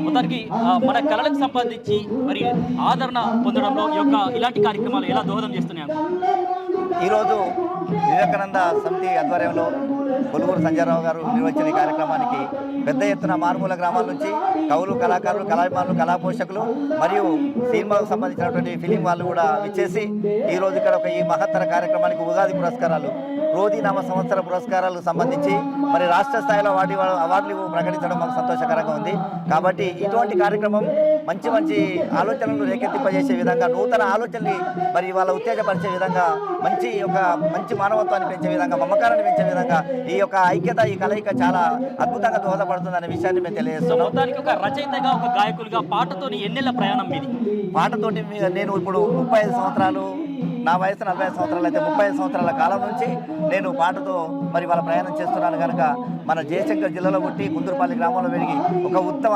మొత్తానికి మన కళలకు సంబంధించి మరి ఆదరణ పొందడంలో ఇలాంటి కార్యక్రమాలు ఎలా దోహదం చేస్తున్నాయి? ఈరోజు వివేకానంద సమితి ఆధ్వర్యంలో కొలుగురు సంజయరావు గారు నిర్వహించిన ఈ కార్యక్రమానికి పెద్ద ఎత్తున మారుమూల గ్రామాల నుంచి కవులు, కళాకారులు, కళాభిమానులు, కళాపోషకులు మరియు సినిమాకు సంబంధించినటువంటి ఫిలిం వాళ్ళు కూడా విచ్చేసి ఈరోజు ఇక్కడ ఈ మహత్తర కార్యక్రమానికి ఉగాది పురస్కారాలు, క్రోధి నామ సంవత్సర పురస్కారాలకు సంబంధించి మరి రాష్ట్ర స్థాయిలో అవార్డులు ప్రకటించడం మాకు సంతోషకరంగా ఉంది. కాబట్టి ఇటువంటి కార్యక్రమం మంచి మంచి ఆలోచనలు రేకెత్తింపజేసే విధంగా, నూతన ఆలోచనని మరి వాళ్ళ ఉత్తేజపరిచే విధంగా, మంచి మానవత్వాన్ని పెంచే విధంగా, మమకారాన్ని పెంచే విధంగా ఈ యొక్క ఐక్యత, ఈ కలయిక చాలా అద్భుతంగా దోహదపడుతుందనే విషయాన్ని మేము తెలియజేస్తున్నాం. మొత్తానికి ఒక రచయితగా, ఒక గాయకులుగా పాటతోని ఎన్నేళ్ల ప్రయాణం మీది? పాటతోటి నేను ఇప్పుడు 35 సంవత్సరాలు, నా వయసు 45 సంవత్సరాలు అయితే 35 సంవత్సరాల కాలం నుంచి నేను పాటతో మరి వాళ్ళ ప్రయాణం చేస్తున్నాను. కనుక మన జయశంకర్ జిల్లాలో పుట్టి కుందూరుపల్లి గ్రామంలో పెరిగి ఒక ఉత్తమ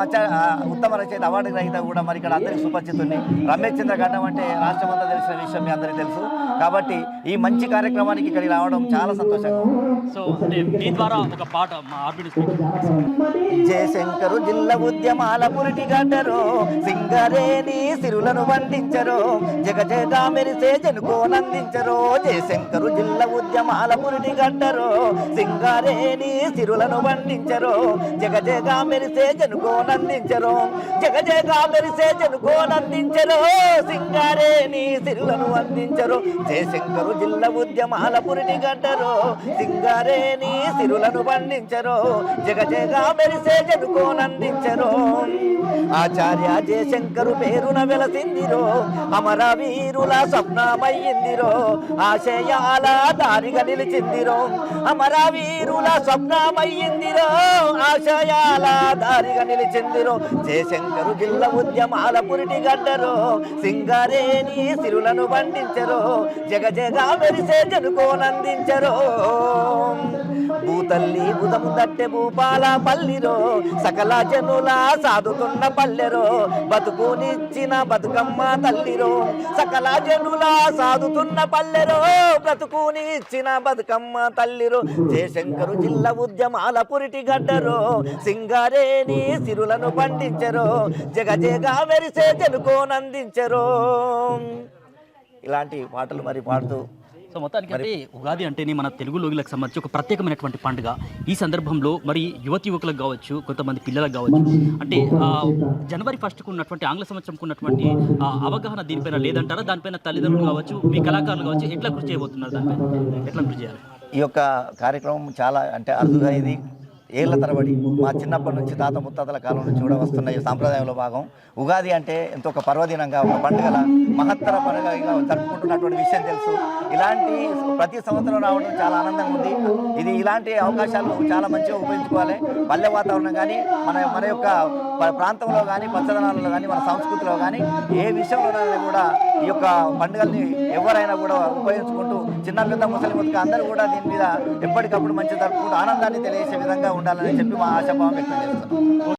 రచయిత అవార్డు గ్రహీత కూడా మరి ఇక్కడ అందరికీ సుపరిచితుని రమేష్ చంద్ర గడ్డం అంటే రాష్ట్రమంతా తెలిసిన విషయం మీ అందరికీ తెలుసు. కాబట్టి ఈ మంచి కార్యక్రమానికి ఇక్కడికి రావడం చాలా సంతోషంగా. సో మీ ద్వారా ఒక పాట మా జయశంకరు జిల్లా ఉద్యమాల పురిటి గడ్డరు, సింగరేణి సిరులను వండించరు, జగజగా మెరిసే జనుకోనందించరు. జయశంకరు జిల్లా ఉద్యమాల పురిటి గడ్డరు, సింగరేణి సిరులను వండించరు, జగజగా మెరిసే జనుకోనందించరు, జగజగా మెరిసే జనుకోనందించరు, సింగరేణి సిరులను అందించరు. జయశంకరు జిల్లా ఉద్యమాల పురిటి గడ్డరు, సింగరేణి సిరులను పండించరు, జగజగా మెరిసే జనుకోనందించరు. ఆచార్య జయశంకరు పేరున వెలసిందిరో, అమరవీరుల స్వప్నమయ్యిందిరో, ఆశయాల దారిగా నిలిచిందిరో, అమరవీరుల స్వప్నమయ్యిందిరో, ఆశయాల దారిగా నిలిచిందిరో. జయశంకరు జిల్లా ఉద్యమాల పురిటి గడ్డరు, సింగరేణి సిరులను పండించరు, జగజగా మెరిసే జనుకోనందించరు. భూతల్లి బుధము దట్టె భూపాల పల్లిరో, సకల జనుల సాధుతున్న పల్లెరో, బతుకునిచ్చిన బతుకమ్మ తల్లిరో, సకల జనుల సాధుతున్న పల్లెరో, బ్రతుకుని ఇచ్చిన బతుకమ్మ తల్లిరో. జయశంకరు జిల్లా ఉద్యమాల పురిటి గడ్డరో, సింగరేణి సిరులను పండించరు, జగజగా మెరిసే జనుకోనందించరు. ఇలాంటి పాటలు మరి పాడుతూ సో మొత్తానికి అంటే ఉగాది అంటేనే మన తెలుగు లోగిలకు సంబంధించి ఒక ప్రత్యేకమైనటువంటి పండుగ. ఈ సందర్భంలో మరి యువకులకు కావచ్చు, కొంతమంది పిల్లలకు కావచ్చు, అంటే జనవరి 1కు ఉన్నటువంటి ఆంగ్ల సంవత్సరంకు ఉన్నటువంటి అవగాహన దీనిపైన లేదంటారా? దానిపైన తల్లిదండ్రులు కావచ్చు, మీ కళాకారులు కావచ్చు, ఎట్లా కృషి చేయబోతున్నారు? దానిపైన ఎట్లా కృషి చేయాలి? ఈ యొక్క కార్యక్రమం చాలా అంటే అరుదుగా, ఇది ఏళ్ల తరబడి మా చిన్నప్పటి నుంచి తాత ముత్తాతల కాలం నుంచి కూడా వస్తున్న ఈ సాంప్రదాయంలో భాగం. ఉగాది అంటే ఎంతో ఒక పర్వదినంగా, ఒక పండుగల మహత్తర పండుగగా జరుపుకుంటున్నటువంటి విషయం తెలుసు. ఇలాంటి ప్రతి సంవత్సరం రావడం చాలా ఆనందంగా ఉంది. ఇలాంటి అవకాశాలు చాలా మంచిగా ఉపయోగించుకోవాలి. పల్లె వాతావరణం కానీ, మన యొక్క ప్రాంతంలో కానీ, పచ్చదనాలలో కానీ, మన సంస్కృతిలో కానీ ఏ విషయంలోనైనా కూడా ఈ యొక్క పండుగల్ని ఎవరైనా కూడా ఉపయోగించుకుంటూ చిన్న పెద్ద ముసలి ముద్దుగా అందరూ కూడా దీని మీద ఎప్పటికప్పుడు మంచి జరుపుకుంటూ ఆనందాన్ని తెలియజేసే విధంగా ఉండాలని చెప్పి మా ఆశాభావం వ్యక్తం చేస్తున్నాం.